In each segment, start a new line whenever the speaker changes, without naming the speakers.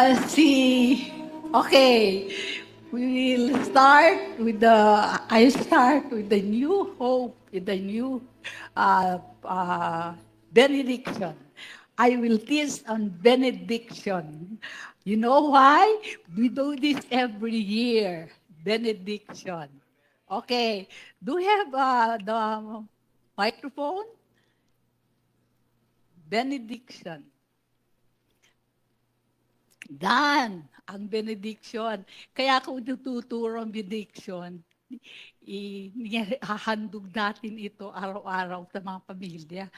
Okay, we will start with I start with the new hope, with the new benediction. I will teach on benediction. You know why? We do this every year, benediction. Okay, do we have the microphone? Benediction. Dan, ang benediction. Kaya kung tuturo ang benediction, hahandog natin ito araw-araw sa mga pamilya.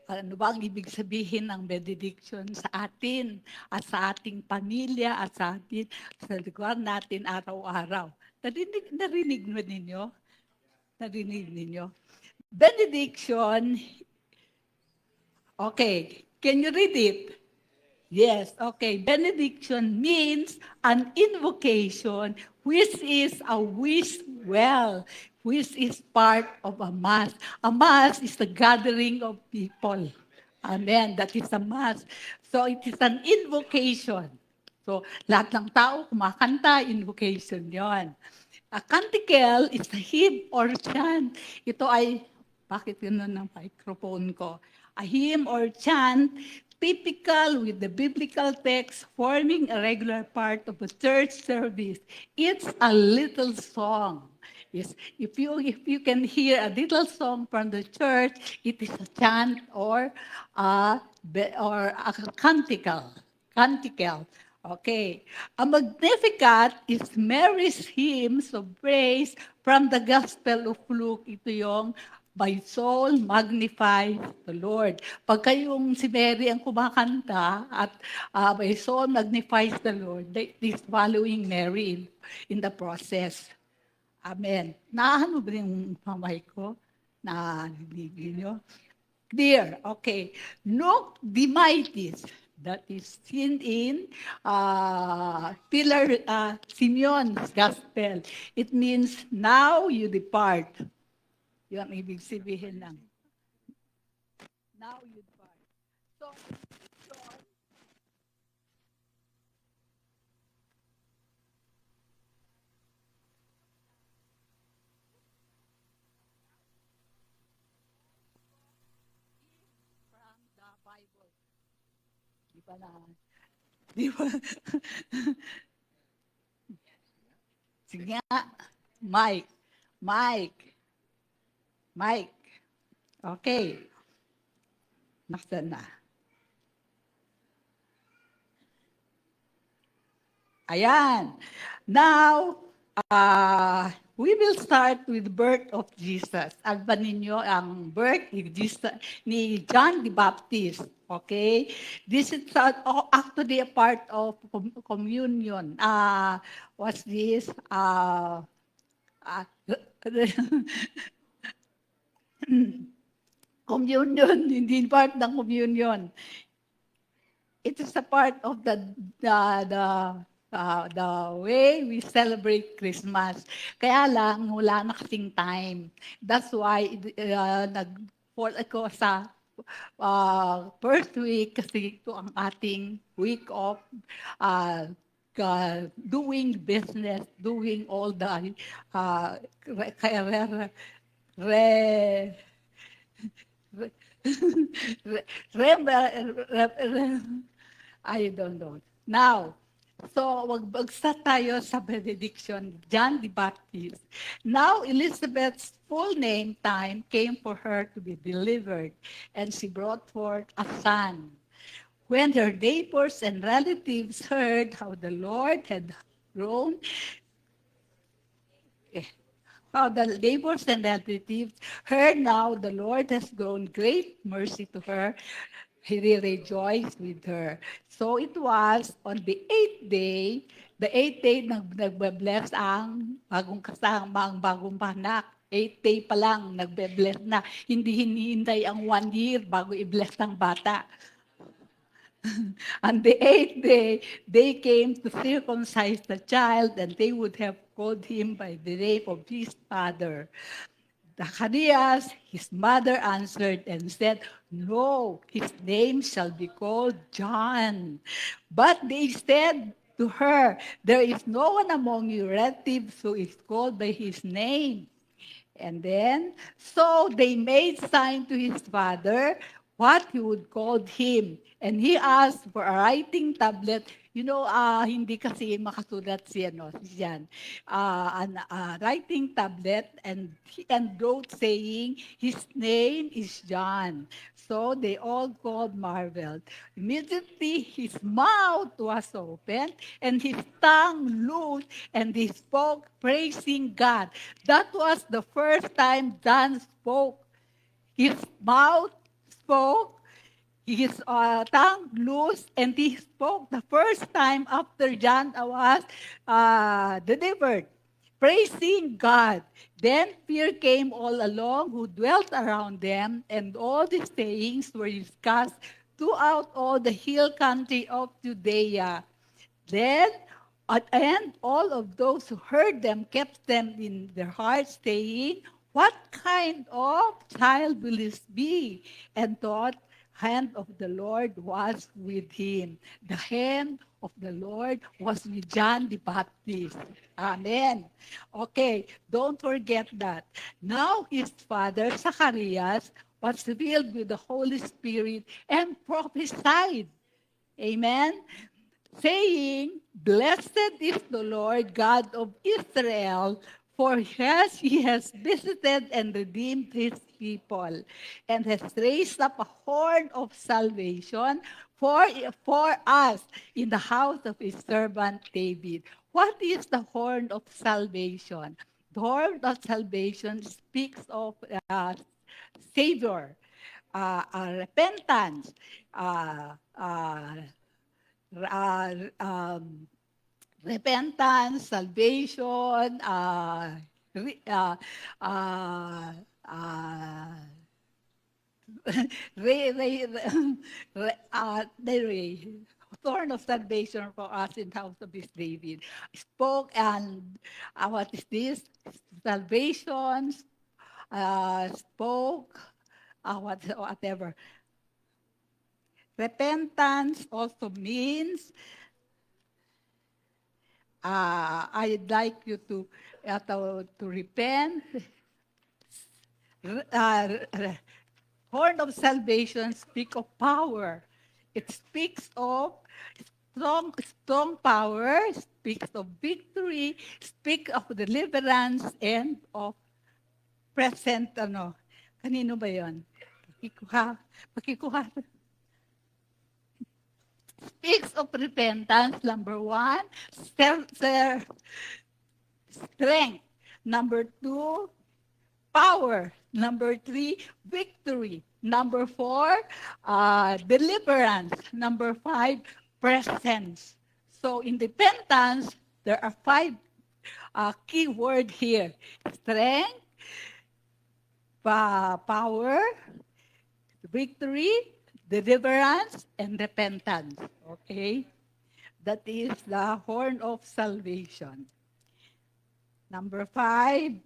Ano ba ang ibig sabihin ng benediction sa atin at sa ating pamilya at sa atin, sa lugar natin araw-araw. Narinig mo ninyo? Narinig ninyo? Benediction, okay, can you read it? Yes, okay. Benediction means an invocation, which is a wish well, which is part of a mass. A mass is the gathering of people. Amen. That is a mass. So it is an invocation. So lahat ng tao kumakanta, invocation yon. A canticle is a hymn or chant. Ito ay, bakit yun ng microphone ko? A hymn or chant typical with the biblical text forming a regular part of a church service. It's a little song. Yes, if you can hear a little song from the church, it is a chant or a canticle. Canticle. Okay. A Magnificat is Mary's hymns of praise from the Gospel of Luke. Ito yung my soul magnifies the Lord. Pagka yung si Mary ang kumakanta at my soul magnifies the Lord, they is following Mary in the process. Amen. Naano ba yung mamay ko? Narinig nyo? Clear. Okay. Look, the mighties. That is seen in Simeon's Gospel. It means, now you depart. Yung ibig sabihin ng now you depart. So, from the Bible. Di ba na? Di ba? Sige nga. Mike. Mike. Mike. Okay. Nasaan na? Ayan. Now, we will start with birth of Jesus. Alba ninyo ang birth ni, Jesus, ni John the Baptist. Okay? This is actually a part of communion. What's this? Communion, hindi part ng communion. It is a part of the way we celebrate Christmas. Kaya lang, wala na kasing time. That's why nag-fall ako sa first week kasi ito ang ating week of doing business, doing all the I don't know. Now, so magbagsa tayo sa benediction, John the Baptist. Now, Elizabeth's full name time came for her to be delivered, and she brought forth a son. When her neighbors and relatives heard how the Lord had grown, how the neighbors and relatives heard now the Lord has grown great mercy to her, he rejoiced with her. So it was on the eighth day nagbe-bless ang bagong kasama, ang bagong panak. 8th day pa lang, nagbe-bless na. Hindi hinihintay ang 1 year bago i-bless ng bata. On the 8th day, they came to circumcise the child, and they would have called him by the name of his father. Zacharias, his mother answered and said, "No, his name shall be called John." But they said to her, "There is no one among your relatives who is called by his name." And then, so they made sign to his father what he would call him. And he asked for a writing tablet. Hindi kasi makasulat si Jan. Writing tablet, and wrote saying, his name is John. So they all called marveled. Immediately his mouth was opened and his tongue loosed and he spoke praising God. That was the first time John spoke. His mouth spoke, his tongue loose, and he spoke the first time after John was delivered, praising God. Then fear came all along who dwelt around them, and all these sayings were discussed throughout all the hill country of Judea. Then, and all of those who heard them kept them in their hearts, saying, "What kind of child will this be?" And thought, hand of the Lord was with him. The hand of the Lord was with John the Baptist. Amen. Okay, don't forget that. Now his father, Zacharias, was filled with the Holy Spirit and prophesied. Amen, saying, "Blessed is the Lord God of Israel, for he has visited and redeemed his people, and has raised up a horn of salvation for us in the house of his servant David." What is the horn of salvation? The horn of salvation speaks of Savior, repentance, uh, uh, uh, um, repentance, salvation, re, uh, re, re, re, thorn of salvation for us in the house of this David. Spoke and what is this? Salvation, spoke, whatever. Repentance also means I'd like you to repent. Horn of salvation speak of power. It speaks of strong power, speaks of victory, speaks of deliverance, and of present, kanino ba yon? Pakikuha. Speaks of repentance, number one, strength. Number two, power. Number three, victory. Number four, deliverance. Number five, presence. So in repentance, there are five key words here: strength, power, victory, deliverance, and repentance. Okay? That is the horn of salvation. Number five,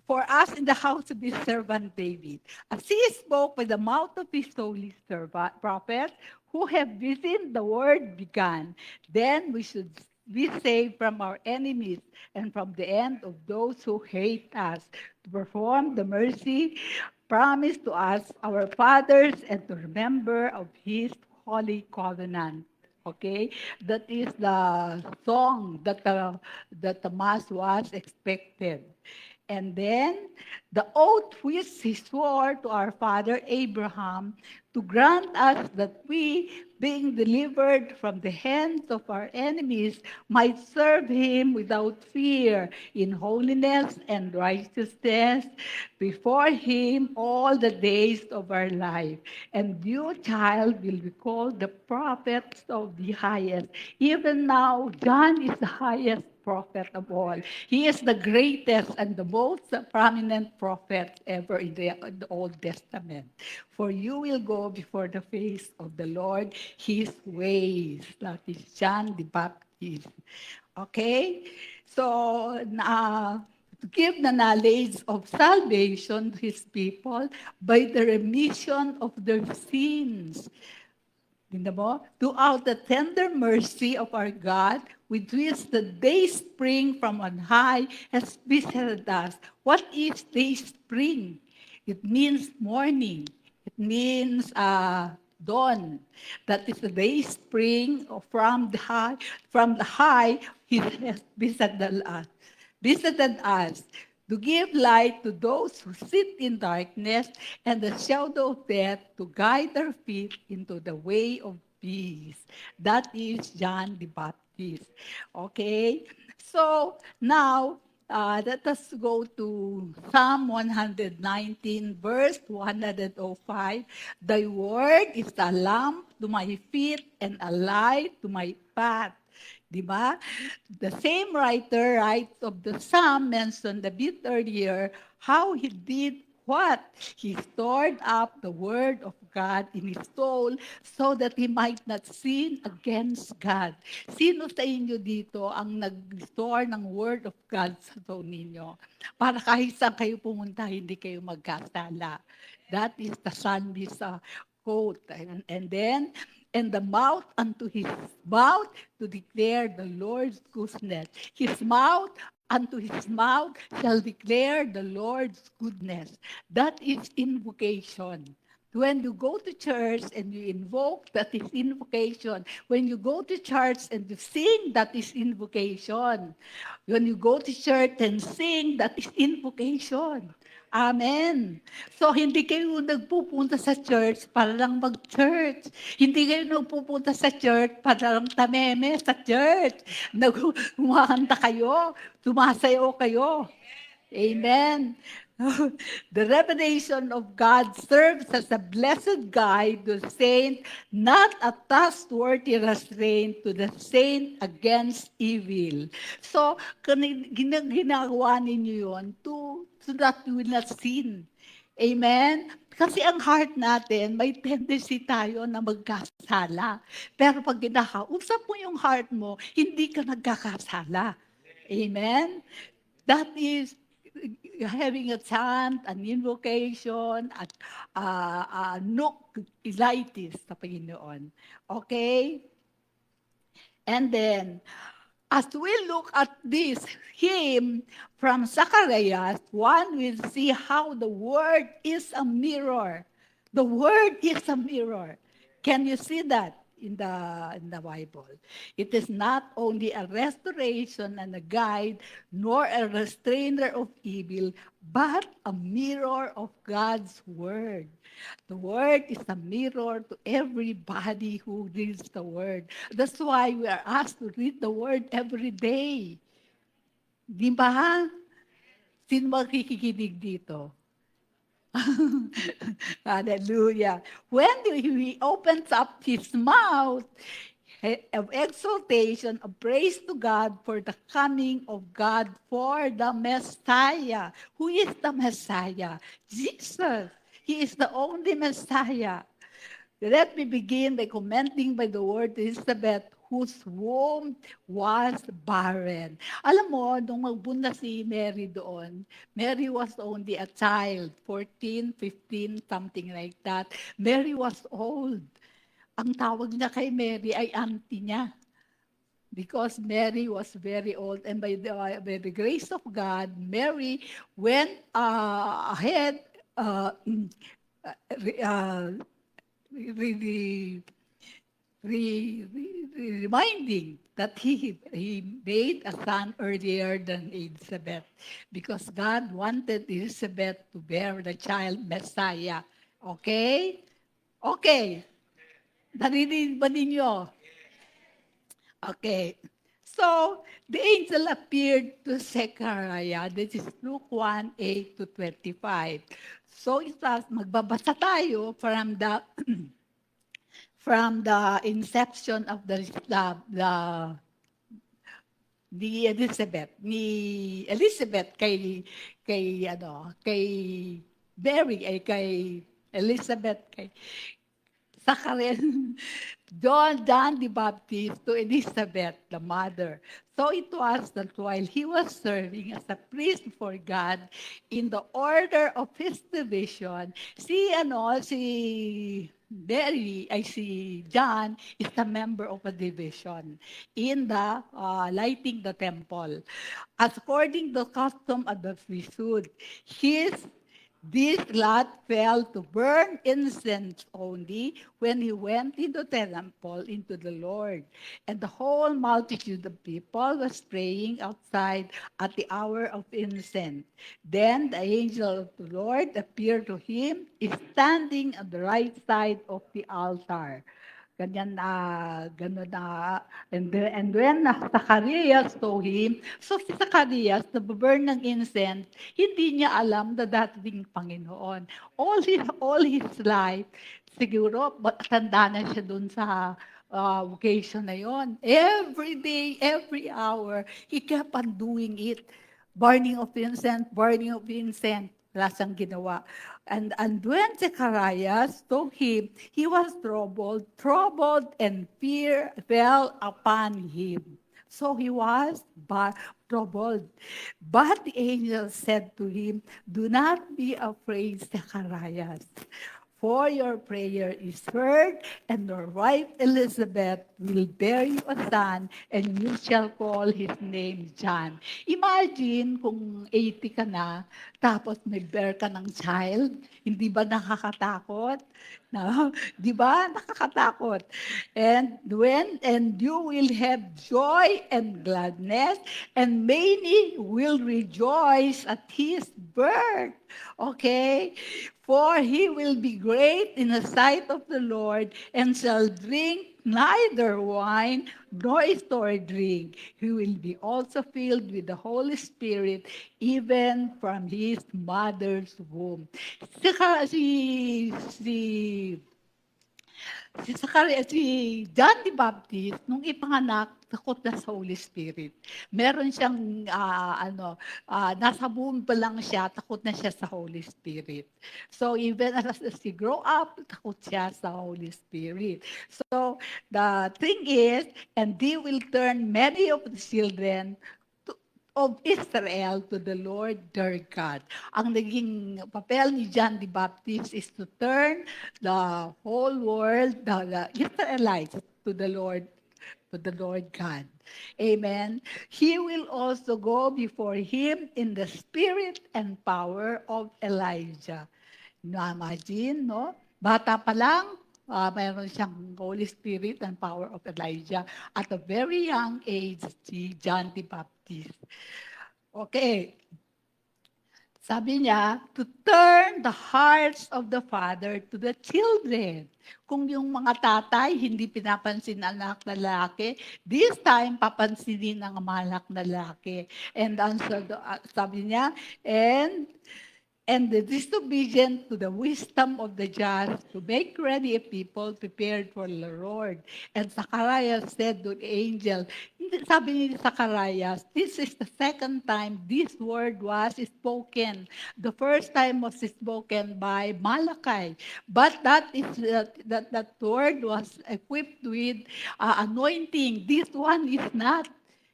for us in the house of his servant David, as he spoke by the mouth of his holy servant, prophet, who have within the word begun, then we should be saved from our enemies and from the end of those who hate us, to perform the mercy promised to us, our fathers, and to remember of his holy covenant. Okay, that is the song that the mass was expected. And then the oath which he swore to our father Abraham to grant us that we, being delivered from the hands of our enemies, might serve him without fear in holiness and righteousness before him all the days of our life. And you, child, will be called the prophet of the highest. Even now, John is the highest prophet of all. He is the greatest and the most prominent prophet ever in the Old Testament. For you will go before the face of the Lord his ways. That is John the Baptist. Okay? So, to give the knowledge of salvation to his people by the remission of their sins. Tingnan mo? Throughout the tender mercy of our God, with which the day spring from on high has visited us. What is day spring? It means morning. It means dawn. That is the day spring from the high. From the high, He has visited us to give light to those who sit in darkness and the shadow of death, to guide their feet into the way of peace. That is John the Baptist. Okay? So now, let us go to Psalm 119, verse 105. Thy word is a lamp to my feet and a light to my path. Di ba? The same writer writes of the psalm mentioned a bit earlier, how he did what? He stored up the word of God in his soul so that he might not sin against God. Sino sa inyo dito ang nag-store ng word of God sa soul ninyo? Para kahit saan kayo pumunta, hindi kayo magkasala. That is the psalmist quote. And then, and the mouth unto his mouth to declare the Lord's goodness. His mouth unto his mouth shall declare the Lord's goodness. That is invocation. When you go to church and you invoke, that is invocation. When you go to church and you sing, that is invocation. When you go to church and sing, that is invocation. Amen. So, hindi kayo nagpupunta sa church para lang mag-church. Hindi kayo nagpupunta sa church para lang tameme sa church. Kumakanta kayo, sumasayaw kayo. Amen. The revelation of God serves as a blessed guide to the saint, not a trustworthy restraint to the saint against evil. So, ginagawa ninyo yun so that you will not sin. Amen? Kasi ang heart natin, may tendency tayo na magkasala. Pero pag kinakausap mo yung heart mo, hindi ka nagkakasala. Amen? That is having a chant, an invocation, at nukilitis sa Panginoon. Okay? And then, as we look at this hymn from Zacharias, one will see how the word is a mirror. The word is a mirror. Can you see that in the Bible? It is not only a restoration and a guide, nor a restrainer of evil, but a mirror of God's word. The word is a mirror to everybody who reads the word. That's why we are asked to read the word every day. Di ba? Sino makikinig dito? Hallelujah. When he opens up his mouth of exaltation, of praise to God for the coming of God, for the Messiah. Who is the Messiah? Jesus. He is the only Messiah. Let me begin by commenting by the word to Elizabeth, whose womb was barren. Alam mo, nung magbunda si Mary doon, Mary was only a child, 14, 15, something like that. Mary was old. Ang tawag niya kay Mary ay auntie niya. Because Mary was very old, and by the grace of God, Mary went ahead, really reminding that he made a son earlier than Elizabeth because God wanted Elizabeth to bear the child Messiah. Okay? Okay. Narinig ba ninyo? Okay. So, the angel appeared to Zechariah. This is Luke 1, 8 to 25. So, magbabasa tayo from the inception of ni Elizabeth kay Mary ay kay Elizabeth kay Zacharias John the Baptist to Elizabeth, the mother. So it was that while he was serving as a priest for God in the order of his division, si John is a member of a division in the lighting the temple. According to the custom of the priesthood, his this lot fell to burn incense only when he went into the temple into the Lord. And the whole multitude of people was praying outside at the hour of incense. Then the angel of the Lord appeared to him, standing on the right side of the altar. Ganyan na, gano'n na. And when Zacarias saw him, so si Zacarias, nababurn ng incense, hindi niya alam na dating Panginoon. All his life, siguro, tanda na siya dun sa vocation na yon. Every day, every hour, he kept on doing it. Burning of incense. Wala siyang ginawa. And when Zechariah saw him, he was troubled, and fear fell upon him. So he was troubled. But the angel said to him, "Do not be afraid, Zacharias, for your prayer is heard, and your wife Elizabeth will bear you a son, and you shall call his name John." Imagine kung 80 ka na, tapos may bear ka ng child, hindi ba nakakatakot? No? Di ba? Nakakatakot. And you will have joy and gladness, and many will rejoice at his birth. Okay? For he will be great in the sight of the Lord, and shall drink neither wine nor stored drink. He will be also filled with the Holy Spirit, even from his mother's womb. Saka si si John the Baptist, nung ipanganak, takot na sa Holy Spirit. Meron siyang, nasa womb pa lang siya, takot na siya sa Holy Spirit. So even as he grow up, takot siya sa Holy Spirit. So the thing is, and they will turn many of the children of Israel to the Lord their God. Ang naging papel ni John the Baptist is to turn the whole world, the Israelites, to the Lord God. Amen. He will also go before him in the spirit and power of Elijah. Imagine, no? Bata pa lang, mayroon siyang Holy Spirit and power of Elijah. At a very young age, si John the Baptist. Okay, sabi niya, to turn the hearts of the father to the children. Kung yung mga tatay hindi pinapansin ang anak na lalaki, this time papansinin ng mga anak na lalaki. And answer, sabi niya, and the disobedient to the wisdom of the just, to make ready a people prepared for the Lord. And Zacharias said to the angel, sabi ni Zacharias, this is the second time this word was spoken. The first time was spoken by Malachi. But that word was equipped with anointing. This one is not.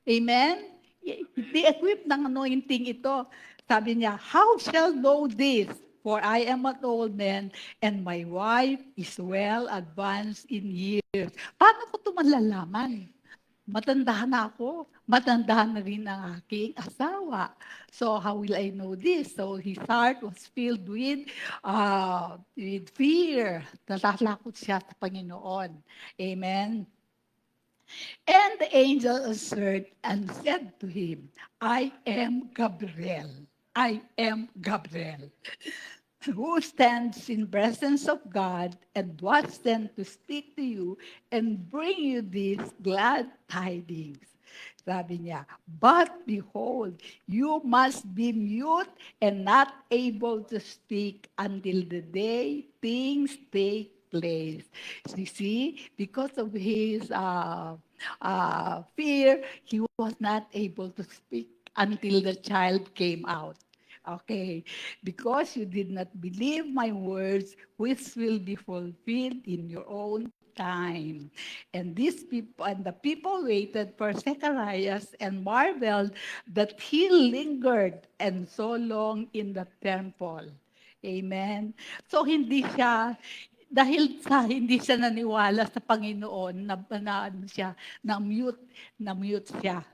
Amen? Hindi equipped ng anointing ito. Sabi niya, "How shall know this? For I am an old man, and my wife is well advanced in years." Paano ko ito malalaman? Matanda na ako. Matanda na rin ang aking asawa. So how will I know this? So his heart was filled with fear. Natatakot siya sa Panginoon. Amen. And the angel answered and said to him, "I am Gabriel. I am Gabriel, who stands in presence of God and was sent to speak to you and bring you these glad tidings." Sabi niya, "But behold, you must be mute and not able to speak until the day things take place." You see, because of his fear, he was not able to speak until the child came out. Okay, because you did not believe my words, which will be fulfilled in your own time. And the people waited for Zacharias and marveled that he lingered and so long in the temple. Amen. So hindi siya naniwala sa Panginoon na ano siya, na mute siya.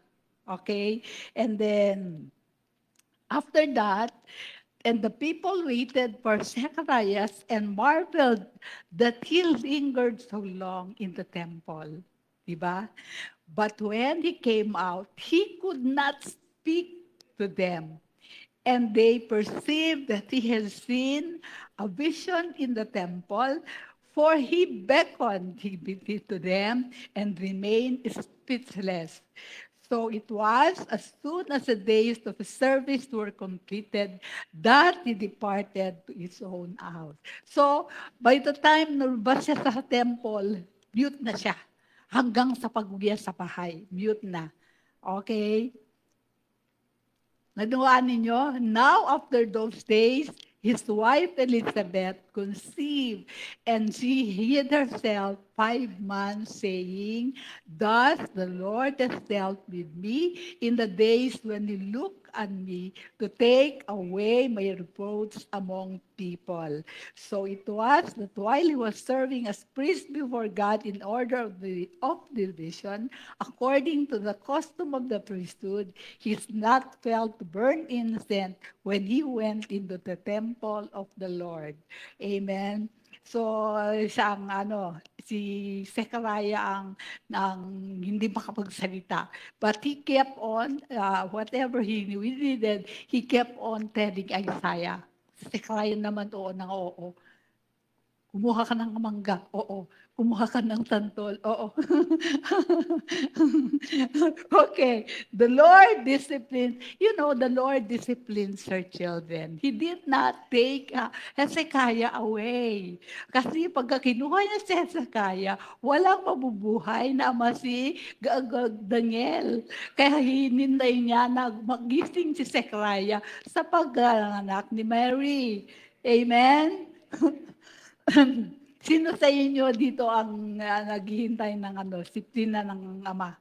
Okay? And then, after that, and the people waited for Zacharias and marveled that he lingered so long in the temple. Diba? But when he came out, he could not speak to them. And they perceived that he had seen a vision in the temple, for he beckoned to them and remained speechless. So it was as soon as the days of the service were completed that he departed to his own house. So by the time nalabas siya sa temple, mute na siya. Hanggang sa pag-uwi sa bahay, mute na. Okay? Naduwaan ninyo? Now, after those days, his wife Elizabeth conceived, and she hid herself 5 months, saying, "Thus the Lord has dealt with me in the days when he looked on me to take away my reproach among people." So it was that while he was serving as priest before God in order of division, according to the custom of the priesthood, he is not felt to burn incense when he went into the temple of the Lord. Amen. So, si Zechariah ang hindi makapagsalita. But he kept on, whatever he needed, he kept on telling Isaiah. Si Zechariah naman, oo ng oo. Kumuha ka ng mangga, oo. Kumuha ka ng santol, oo. Okay, the Lord disciplines her children. He did not take Hezekiah away. Kasi pagka kinuha niya si Hezekiah, walang mabubuhay na ama si Daniel. Kaya hinintay niya na magising si Zechariah sa pagganganak ni Mary. Amen? Sino sa inyo dito ang naghihintay ng disiplina ng ama?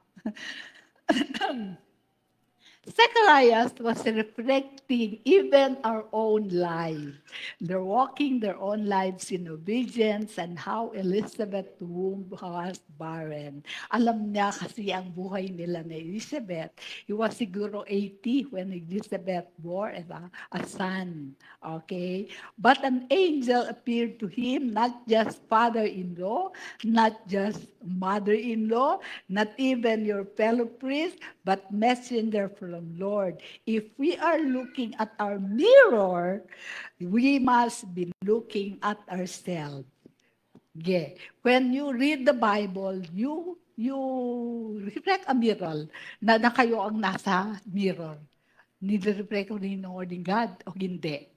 Zacharias was reflecting even our own lives. They're walking their own lives in obedience, and how Elizabeth womb was barren. Alam niya kasi ang buhay nila ni Elizabeth. He was siguro 80 when Elizabeth bore a son. Okay? But an angel appeared to him, not just father-in-law, not just mother-in-law, not even your fellow priest, but messenger from Lord. If we are looking at our mirror, we must be looking at ourselves. Yeah. When you read the Bible, you reflect a mirror na kayo ang nasa mirror. Nire-reflect ko rin ng word ng God o hindi.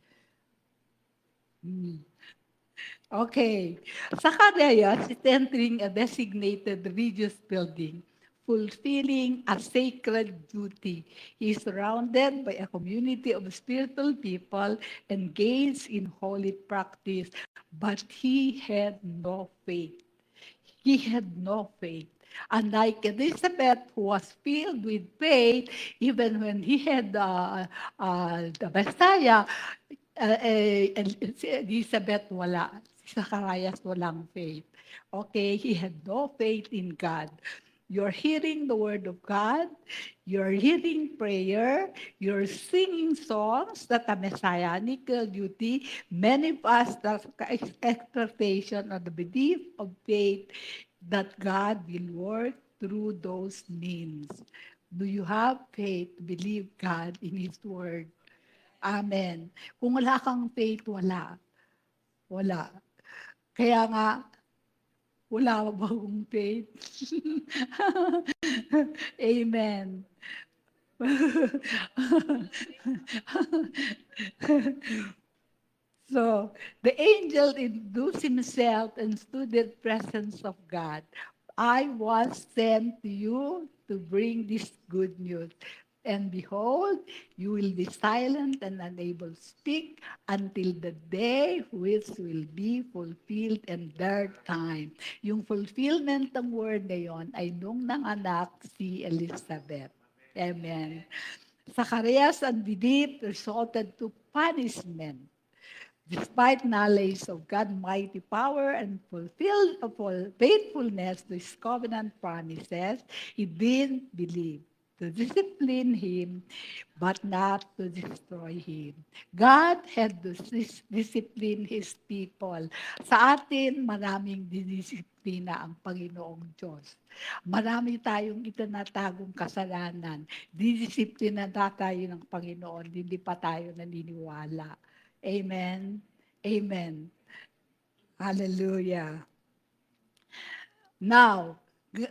Okay. Zacharias is entering a designated religious building, fulfilling a sacred duty. He is surrounded by a community of spiritual people engaged in holy practice, but he had no faith. He had no faith. Unlike Elizabeth, who was filled with faith, even when he had the Messiah, si Elizabeth wala. Si Zacharias walang faith. Okay, he had no faith in God. You're hearing the word of God, you're hearing prayer, you're singing songs that are messianic duty, manifest the expectation of the belief of faith that God will work through those means. Do you have faith to believe God in His word? Amen. Kung wala kang faith, wala. Wala. Kaya nga, wala ba akong faith? Amen. So, the angel introduced himself and stood in the presence of God. I was sent to you to bring this good news. And behold, you will be silent and unable to speak until the day which will be fulfilled in their time. Yung fulfillment ng word na yon ay nung nanganak si Elizabeth. Amen. Zacharias' unbelief resulted to punishment. Despite knowledge of God's mighty power and faithfulness to His covenant promises, he didn't believe to discipline him, but not to destroy him. God had to discipline His people. Sa atin, maraming dinisiplina ang Panginoong Diyos. Marami tayong itinatagong kasalanan. Didisiplina na tayo ng Panginoon, hindi pa tayo naniniwala. Amen. Amen. Hallelujah. Now,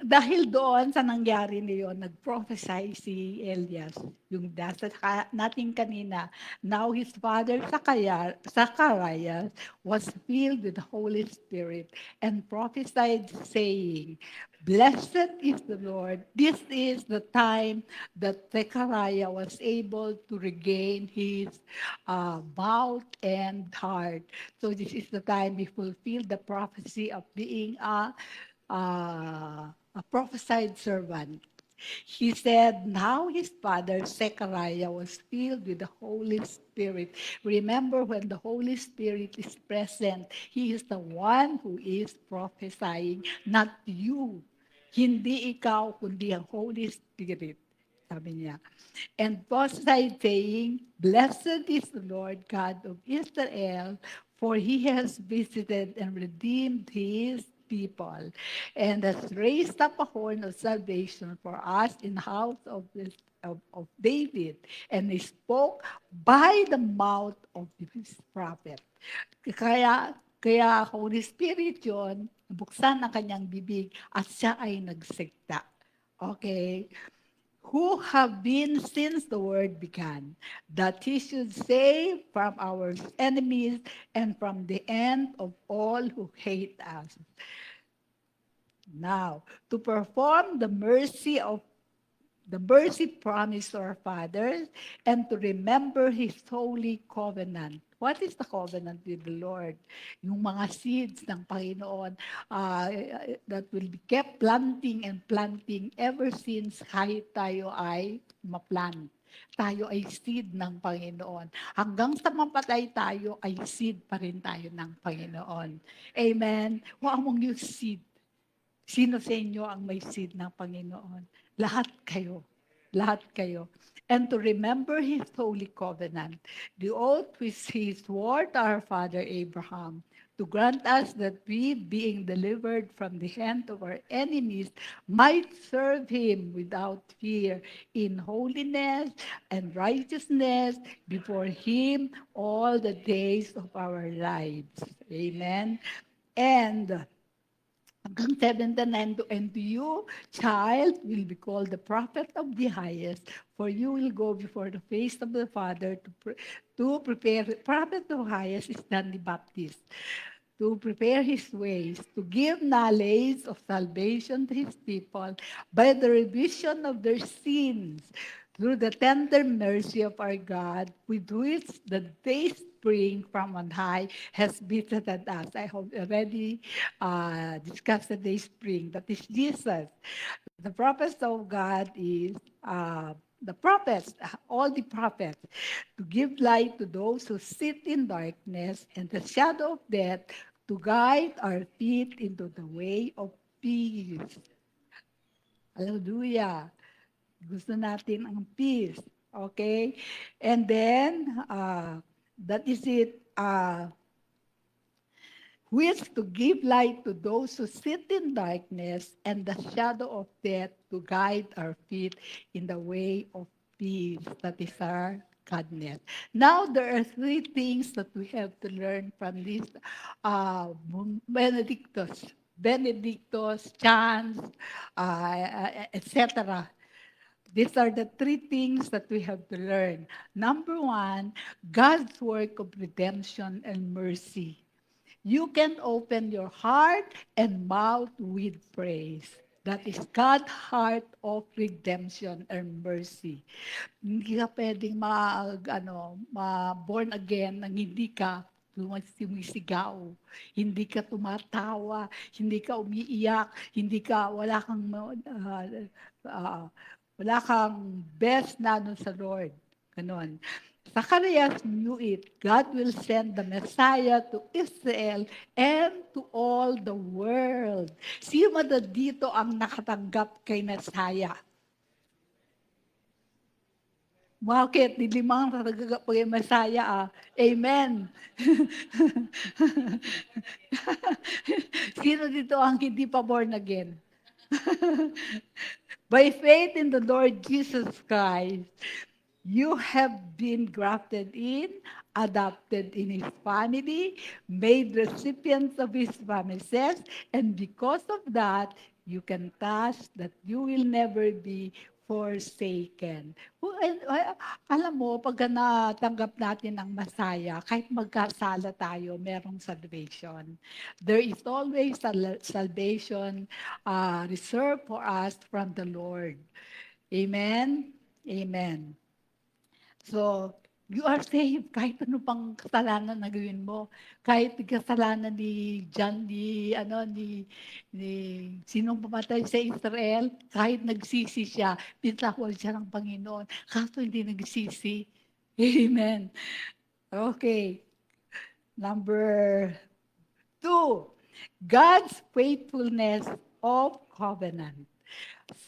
dahil doon sa nangyari niyon, nag-prophesy si Elias, yung nasa natin kanina. Now his father Zacharias was filled with the Holy Spirit and prophesied saying, "Blessed is the Lord." This is the time that Zechariah was able to regain his mouth and heart. So this is the time he fulfilled the prophecy of being a prophesied servant. He said, now his father Zechariah was filled with the Holy Spirit. Remember, when the Holy Spirit is present, He is the one who is prophesying, not you. Hindi ikaw, kundi ang Holy Spirit. Sabi niya. And prophesied saying, "Blessed is the Lord God of Israel, for He has visited and redeemed His people, and has raised up a horn of salvation for us in the house of David, and He spoke by the mouth of His prophet." Kaya Holy Spirit yon, buksan ang kanyang bibig at siya ay nagsigta. Okay? Who have been since the world began, that He should save from our enemies and from the end of all who hate us. Now, to perform the mercy promised to our fathers, and to remember His holy covenant. What is the covenant with the Lord? Yung mga seeds ng Panginoon that will be kept planting and planting ever since kahit tayo ay maplant. Tayo ay seed ng Panginoon. Hanggang sa mapatay tayo, ay seed pa rin tayo ng Panginoon. Amen? Huwag mong yung seed. Sino sa inyo ang may seed ng Panginoon? Lahat kayo. Lahat kayo. And to remember His holy covenant, the oath which He swore to our father Abraham, to grant us that we, being delivered from the hand of our enemies, might serve Him without fear, in holiness and righteousness before Him all the days of our lives. Amen. And hanggang 79, and to you, child, will be called the prophet of the highest, for you will go before the face of the Father to prepare. Prophet of the highest is John the Baptist. To prepare his ways, to give knowledge of salvation to his people by the remission of their sins, through the tender mercy of our God, with which the day spring from on high has visited us. I have already discussed the day spring. That is Jesus. The prophets of God is the prophets, all the prophets, to give light to those who sit in darkness and the shadow of death, to guide our feet into the way of peace. Hallelujah. Gusto natin ang peace. Okay? And then, that is it. Who is to give light to those who sit in darkness and the shadow of death, to guide our feet in the way of peace. That is our goodness. Now, there are three things that we have to learn from this Benedictus, chants, etc. These are the three things that we have to learn. Number one, God's work of redemption and mercy. You can open your heart and mouth with praise. That is God's heart of redemption and mercy. Hindi ka pwedeng born again nang hindi ka sumisigaw, hindi ka tumatawa, hindi ka umiiyak, wala kang ah, wala kang best na ano sa Lord. Ganon. Zacharias knew it. God will send the Messiah to Israel and to all the world. Sino na dito ang nakatanggap kay Messiah? Bakit? Di limang talaga po yung Messiah. Amen. Sino dito ang hindi pa born again? By faith in the Lord Jesus Christ, you have been grafted in, adopted in His family, made recipients of His promises, and because of that, you can trust that you will never be forsaken. Alam mo, pag natanggap natin ang Masaya, kahit magkasala tayo, merong salvation. There is always salvation reserved for us from the Lord. Amen? Amen. So, you are saved kahit ano pang kasalanan na gawin mo. Kahit kasalanan ni John, ni sinong pumatay sa Israel, kahit nagsisi siya, pinatawad siya ng Panginoon. Kaso hindi nagsisi. Amen. Okay. Number 2, God's faithfulness of covenant.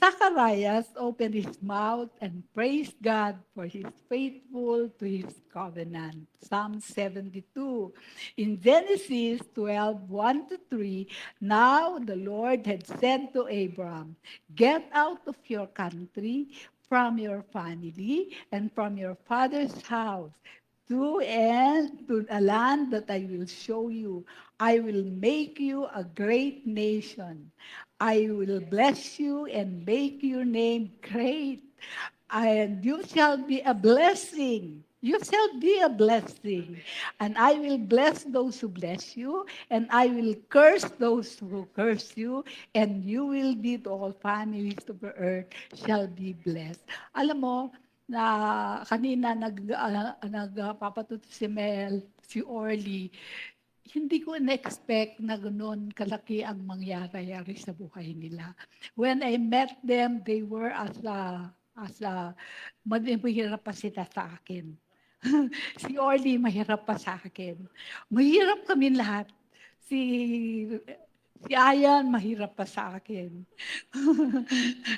Zacharias opened his mouth and praised God for his faithful to his covenant. Psalm 72. In Genesis 12, 1-3, now the Lord had said to Abram, get out of your country, from your family, and from your father's house, to a land that I will show you. I will make you a great nation. I will bless you and make your name great. And you shall be a blessing. You shall be a blessing. And I will bless those who bless you, and I will curse those who curse you, and you will be to all families of the earth shall be blessed. Alam mo, na kanina nagpapatuto si Mel, si Orly, hindi ko na-expect na gano'n kalaki ang mangyayari sa buhay nila. When I met them, they were mahirap pa sila sa akin. Si Orly, mahirap pa sa akin. Mahirap kami lahat. Si si Ayan, mahirap pa sa akin.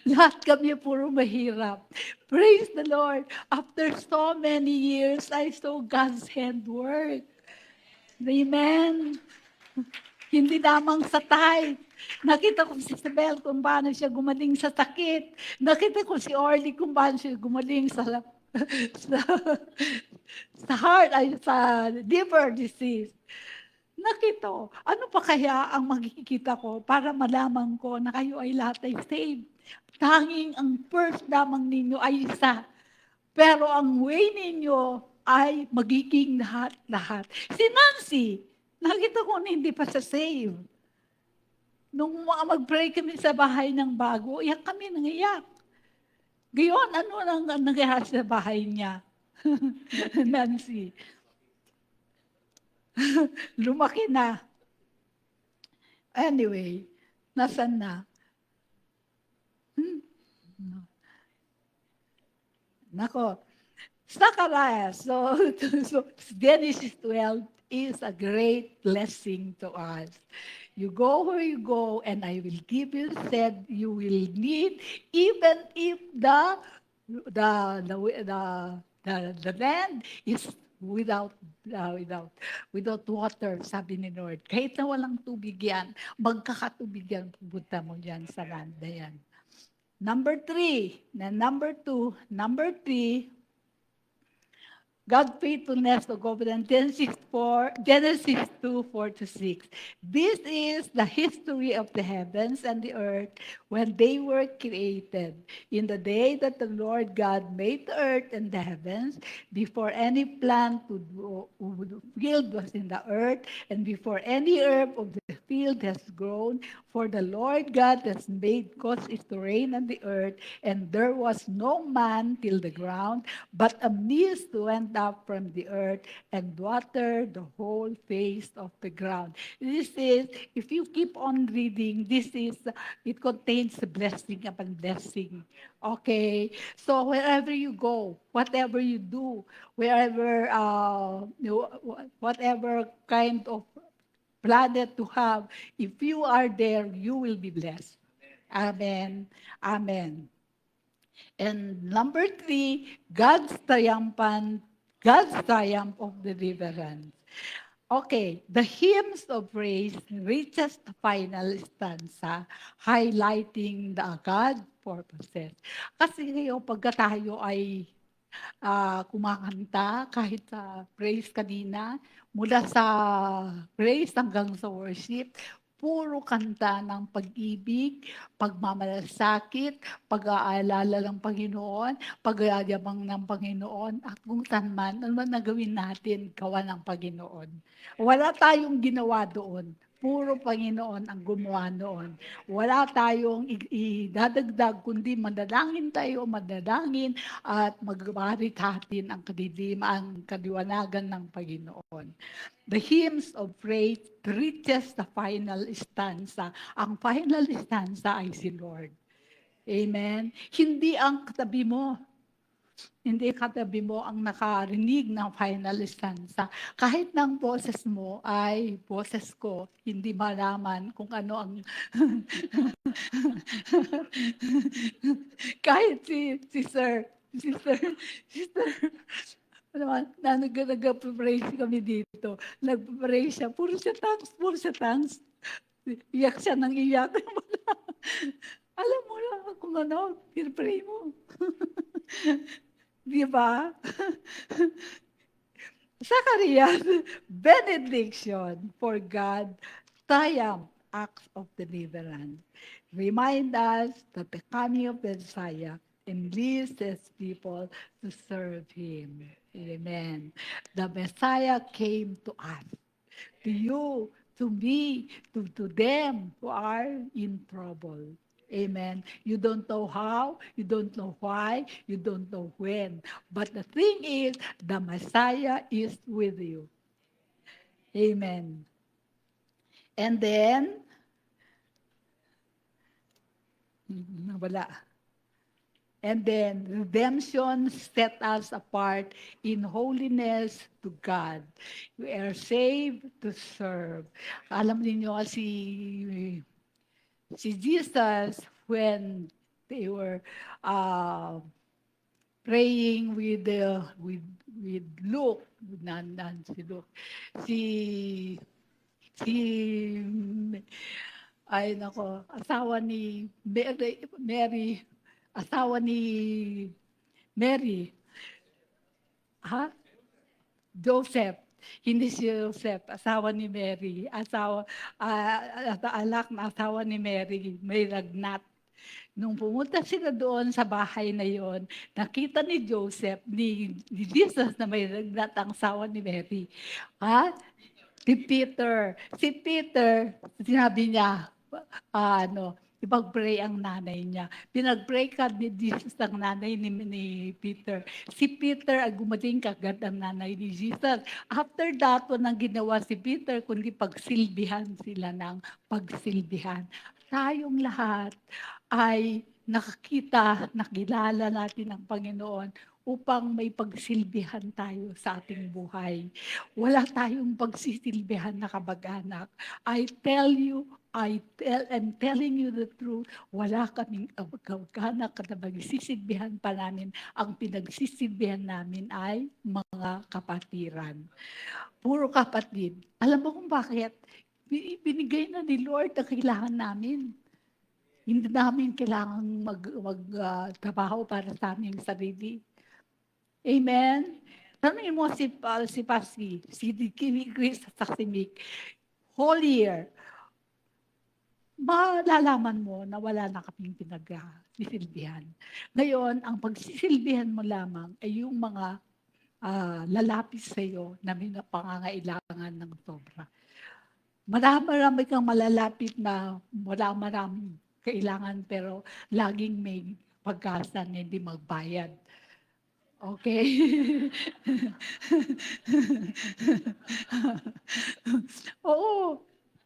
Lahat kami puro mahirap. Praise the Lord. After so many years, I saw God's hand work. Amen. Hindi lamang sa tithe. Nakita ko si Isabel kung paano siya gumaling sa sakit. Nakita ko si Orly kung paano siya gumaling sa sa, sa heart, ay sa liver disease. Nakita ko, ano pa kaya ang makikita ko para malaman ko na kayo ay lahat ay saved? Tanging ang first lamang ninyo ay isa. Pero ang way ninyo ay magiging lahat-lahat. Si Nancy, nakita ko na hindi pa sa save. Nung mag-pray kami sa bahay ng bago, iyak kami nangiyak. Gayon, ano nang nangyari sa bahay niya? Nancy. Lumaki na. Anyway, nasan na? Nako. Zacharias. So Genesis 12 is a great blessing to us. You go where you go, and I will give you said you will need, even if the land is without water, sabi ni Lord. Kahit na walang tubig yan, magkakatubig yan, pupunta mo dyan sa land na yan. Number 3, God's faithfulness to covenant, Genesis 2, 4-6. This is the history of the heavens and the earth when they were created. In the day that the Lord God made the earth and the heavens, before any plant would field was in the earth, and before any herb of the field has grown, for the Lord God has made cause it to rain on the earth, and there was no man till the ground, but a mist went up from the earth and watered the whole face of the ground. This is, if you keep on reading, it contains blessing upon blessing. Okay? So wherever you go, whatever you do, wherever, whatever kind of planet to have, if you are there, you will be blessed. Amen. Amen. And number three, God's triumph of deliverance. Okay, the hymns of praise reaches the final stanza, highlighting the God purposes. Kasi ngayon, pagka tayo ay kumakanta kahit sa praise kanina, mula sa praise hanggang sa worship, puro kanta ng pag-ibig, pagmamalasakit, pag-aalala ng Panginoon, pag-aayabang ng Panginoon, at kung saan man, ano man na gawin natin, gawa ng Panginoon. Wala tayong ginawa doon. Puro Panginoon ang gumawa noon. Wala tayong idadagdag, kundi manalangin tayo, manalangin, at magbarikatin ang ang kaliwanagan ng Panginoon. The hymns of praise reaches the final stanza. Ang final stanza ay si Lord. Amen? Hindi ang katabi mo. Hindi katabi mo ang nakarinig ng final stanza. Kahit ng boses mo ay boses ko, hindi malaman kung ano ang kahit si Sir, si Sir, ano ba, nag-praise kami dito. Nag-praise siya, puro siya thanks. Iyak siya ng iyak. Alam mo lang kung ano, pray mo. Di ba? Zacharias, benediction for God, triumph, acts of deliverance. Remind us that the coming of the Messiah enlists his people to serve him. Amen. The Messiah came to us, to you, to me, to them who are in trouble. Amen. You don't know how, you don't know why, you don't know when. But the thing is, the Messiah is with you. Amen. And then, nawala. And then, redemption set us apart in holiness to God. We are saved to serve. Alam niyo si Jesus, when they were praying with Luke, si Luke, si si ay nako, asawa ni Mary, asawa ni Mary, ha? Joseph. Hindi si Joseph, asawa ni Mary, anak na asawa ni Mary, may lagnat. Nung pumunta sila doon sa bahay na yon, nakita ni Joseph, ni Jesus na may lagnat ang asawa ni Mary. Ha? Si Peter, sinabi niya, ipag-pray ang nanay niya. Pinag-pray ka ni Jesus ang nanay ni Peter. Si Peter ay gumaling kagad ang nanay ni Jesus. After that, walang ginawa si Peter, kundi pagsilbihan sila ng pagsilbihan. Tayong lahat ay nakilala natin ang Panginoon upang may pagsilbihan tayo sa ating buhay. Wala tayong pagsisilbihan na kabag-anak. I'm telling you the truth, wala kaming kabag-anak na magsisilbihan pa namin. Ang pinagsisilbihan namin ay mga kapatiran. Puro kapatid. Alam mo kung bakit? Binigay na ni Lord ang kailangan namin. Hindi namin kailangan magtrabaho para sa aming sarili. Amen? Tanungin mo si Pasi, si Chris at si Mick, whole year, malalaman mo na wala na kaming pinagsisilbihan. Ngayon, ang pagsisilbihan mo lamang ay yung mga lalapis sa iyo na may pangangailangan ng sobra. Marami kang malalapit na wala maraming kailangan pero laging may pag-asa na hindi magbayad. Okay? Oo,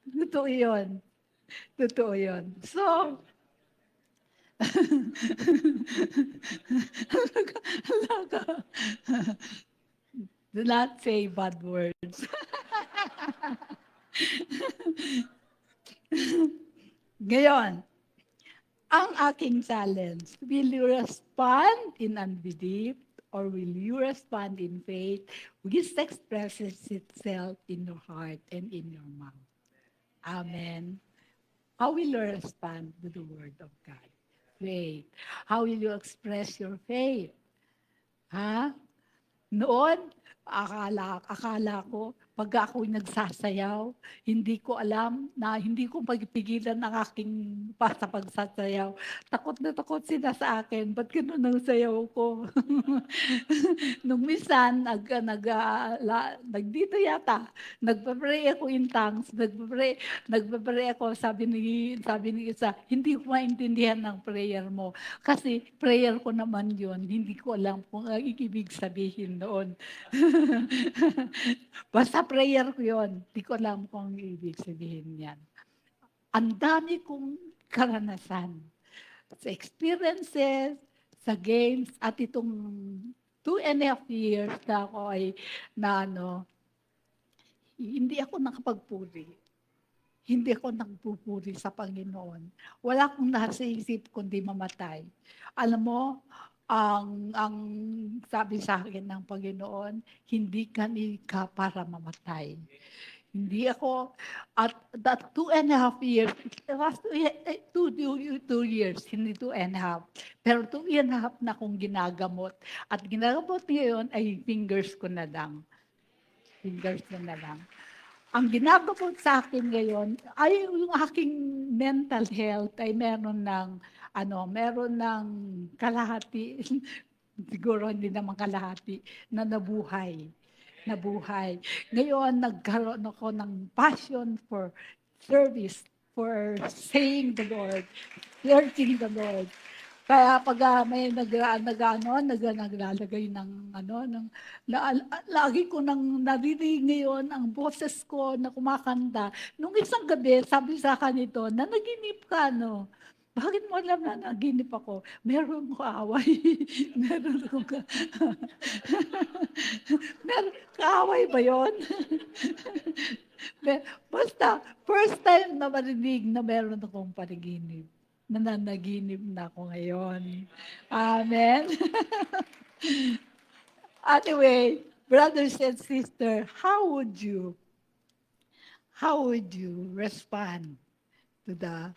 totoo yun. Totoo yun. So, alaga. Do not say bad words. Ngayon, ang aking challenge, will you respond in unbelief or will you respond in faith, which expresses itself in your heart and in your mouth? Amen. How will you respond to the word of God? Faith. How will you express your faith? Ha? Noon, akala ko, pag ako'y nagsasayaw, hindi ko alam na hindi ko mapipigilan ang aking sa pagsasayaw. Takot na takot sila sa akin, ba't gano'n ang sayaw ko? Nung minsan, dito yata, nagpa-pray ako in tongues, nagpa-pray ako, sabi ni isa, hindi ko maintindihan ng prayer mo. Kasi prayer ko naman yun, hindi ko alam kung ang ibig sabihin noon. Basta prayer ko yun, hindi ko alam kung ang ibig sabihin yan. Ang dami kong karanasan sa experiences, sa games, at itong 2.5 years na ako ay na hindi ako nakapagpuri. Hindi ako nagpupuri sa Panginoon. Wala akong nasa isip kundi mamatay. Alam mo, ang sabi sa akin ng Panginoon, hindi ka para mamatay. Hindi ako, at that 2.5 years, it was 2 years, hindi 2.5. Pero 2.5 na akong ginagamot. At ginagamot ngayon ay fingers ko na lang. Fingers ko na lang. Ang ginagawa sa akin ngayon ay yung aking mental health ay meron ng kalahati, siguro hindi naman kalahati, na nabuhay. Ngayon, nagkaroon ako ng passion for service, for saying the Lord, searching the Lord. Kaya pag may naglalagay ng lagi ko nang naririnig ngayon ang boses ko na kumakanta. Nung isang gabi, sabi sa akin ito, "Nanaginip ka, no?" Bakit mo alam na nanaginip ako? Meron ko kaaway. Meron akong kaaway ba yun? Basta, first time na marinig na meron akong panaginip. Nananaginip na ako ngayon. Amen. Anyway, brothers and sisters, how would you respond to the